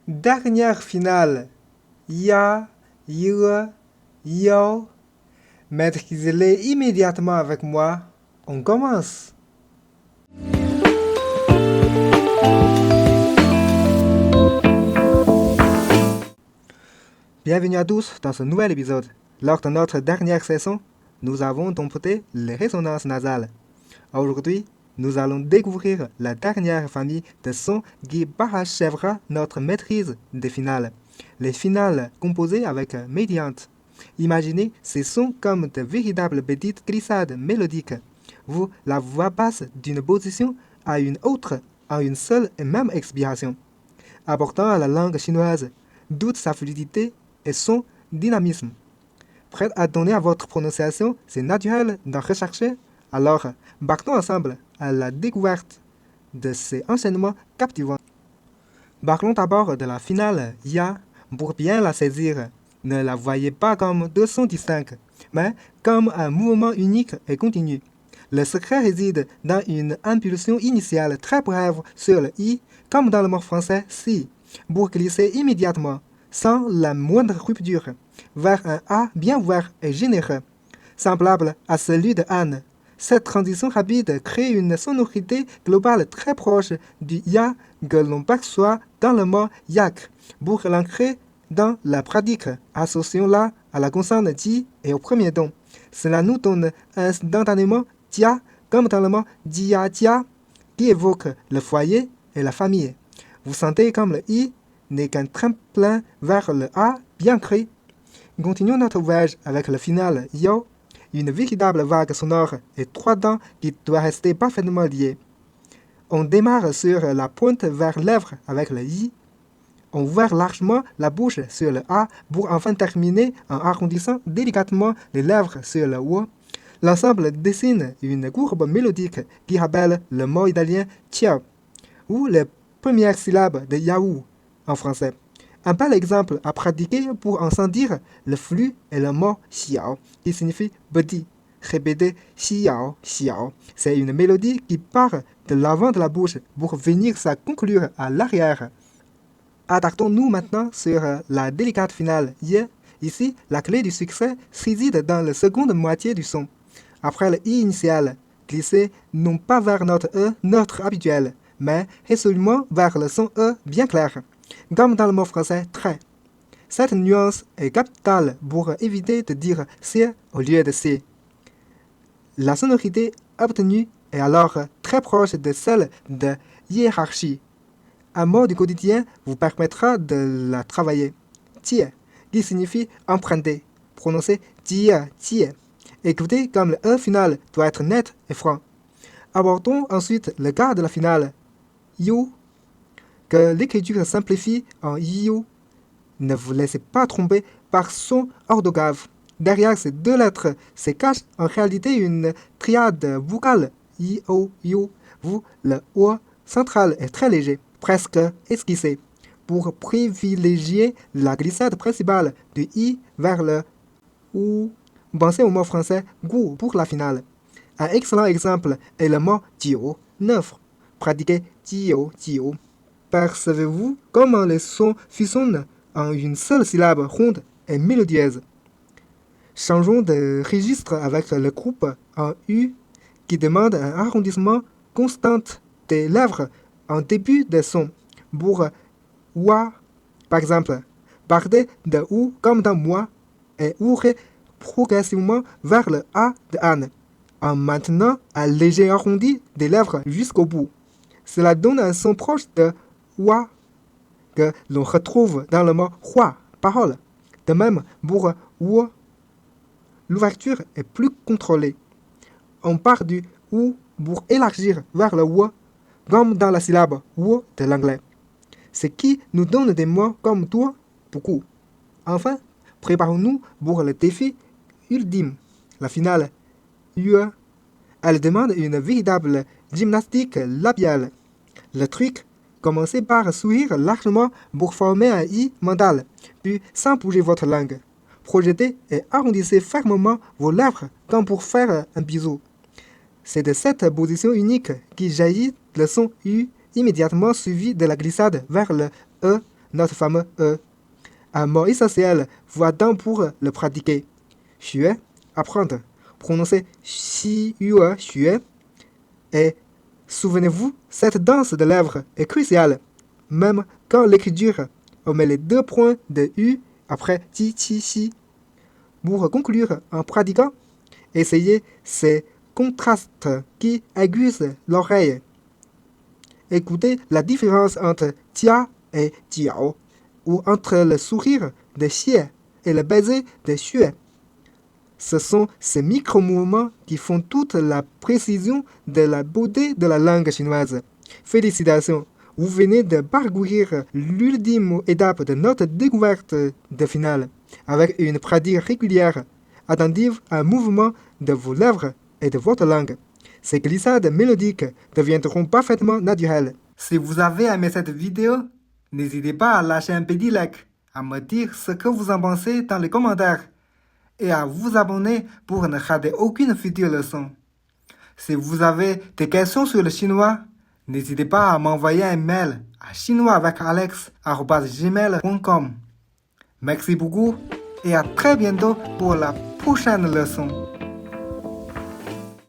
Dernière finale. Ya, ye, yo. Maîtrisez-les immédiatement avec moi. On commence. Bienvenue à tous dans ce nouvel épisode. Lors de notre dernière session, nous avons dompté les résonances nasales. Aujourd'hui, nous allons découvrir la dernière famille de sons qui parachèvera notre maîtrise des finales. Les finales composées avec médiante. Imaginez ces sons comme de véritables petites glissades mélodiques. Vous la voix passe d'une position à une autre en une seule et même expiration, apportant à la langue chinoise toute sa fluidité et son dynamisme. Prêt à donner à votre prononciation, c'est naturel d'en rechercher. Alors, partons ensemble à la découverte de ces enchaînements captivants. Parlons d'abord de la finale Ya. Pour bien la saisir, ne la voyez pas comme deux sons distincts, mais comme un mouvement unique et continu. Le secret réside dans une impulsion initiale très brève sur le I, comme dans le mot français si, pour glisser immédiatement, sans la moindre rupture, vers un A bien ouvert et généreux, semblable à celui de Anne. Cette transition rapide crée une sonorité globale très proche du ya que l'on perçoit dans le mot yak. Pour l'ancrer dans la pratique, associons-la à la consonne ji et au premier ton. Cela nous donne instantanément dia, comme dans le mot dia dia, qui évoque le foyer et la famille. Vous sentez comme le i n'est qu'un tremplin vers le a bien créé. Continuons notre voyage avec le final yo, une véritable vague sonore et trois dents qui doit rester parfaitement liées. On démarre sur la pointe vers lèvres avec le i. On ouvre largement la bouche sur le a pour enfin terminer en arrondissant délicatement les lèvres sur le o. L'ensemble dessine une courbe mélodique qui rappelle le mot italien ciao ou les premières syllabes de Yahoo en français. Un bel exemple à pratiquer pour en sentir le flux est le mot xiao qui signifie petit. Répétez xiao, xiao. C'est une mélodie qui part de l'avant de la bouche pour venir se conclure à l'arrière. Attaquons-nous maintenant sur la délicate finale ye. Ici, la clé du succès réside dans la seconde moitié du son. Après le i initial, glissez non pas vers notre e, notre habituel, mais résolument vers le son e bien clair, comme dans le mot français très. Cette nuance est capitale pour éviter de dire c'est au lieu de c'est. La sonorité obtenue est alors très proche de celle de hiérarchie. Un mot du quotidien vous permettra de la travailler. Tie, qui signifie emprunter, prononcé tie, tie. Écoutez comme le E final doit être net et franc. Abordons ensuite le cas de la finale you, que l'écriture simplifie en you. Ne vous laissez pas tromper par son orthographe. Derrière ces deux lettres se cache en réalité une triade vocale i-o, you, où le o central est très léger, presque esquissé, pour privilégier la glissade principale du i vers le ou. Pensez au mot français goût pour la finale. Un excellent exemple est le mot dio, neuf. Pratiquez dio, dio. Percevez-vous comment les sons fusionnent en une seule syllabe ronde et mélodieuse. Changeons de registre avec le groupe en U qui demande un arrondissement constant des lèvres en début de son. Pour wa, par exemple, partez de ou comme dans moi et ouvrez progressivement vers le a de Anne, en maintenant un léger arrondi des lèvres jusqu'au bout. Cela donne un son proche de wa que l'on retrouve dans le mot roi, parole. De même, pour ou, l'ouverture est plus contrôlée. On part du ou pour élargir vers le ou, comme dans la syllabe ou de l'anglais. Ce qui nous donne des mots comme toi, beaucoup. Enfin, préparons-nous pour le défi ultime, la finale UE. Elle demande une véritable gymnastique labiale. Le truc, commencez par sourire largement pour former un I mental, puis sans bouger votre langue. Projetez et arrondissez fermement vos lèvres comme pour faire un bisou. C'est de cette position unique qui jaillit le son U immédiatement suivi de la glissade vers le E notre fameux E. Un mot essentiel, voire donc pour le pratiquer. Xue, apprendre. Prononcer xue, xue. Et souvenez-vous, cette danse de lèvres est cruciale, même quand l'écriture omet les 2 points de U après ti, chi, xi. Pour conclure, en pratiquant, essayez ces contrastes qui aiguisent l'oreille. Écoutez la différence entre tia et jiao, ou entre le sourire de xie et le baiser de xue. Ce sont ces micro-mouvements qui font toute la précision de la beauté de la langue chinoise. Félicitations, vous venez de parcourir l'ultime étape de notre découverte de finale, avec une pratique régulière, attentive à un mouvement de vos lèvres et de votre langue. Ces glissades mélodiques deviendront parfaitement naturelles. Si vous avez aimé cette vidéo, n'hésitez pas à lâcher un petit like, à me dire ce que vous en pensez dans les commentaires et à vous abonner pour ne rater aucune future leçon. Si vous avez des questions sur le chinois, n'hésitez pas à m'envoyer un mail à chinoisavecalex@gmail.com. Merci beaucoup et à très bientôt pour la prochaine leçon.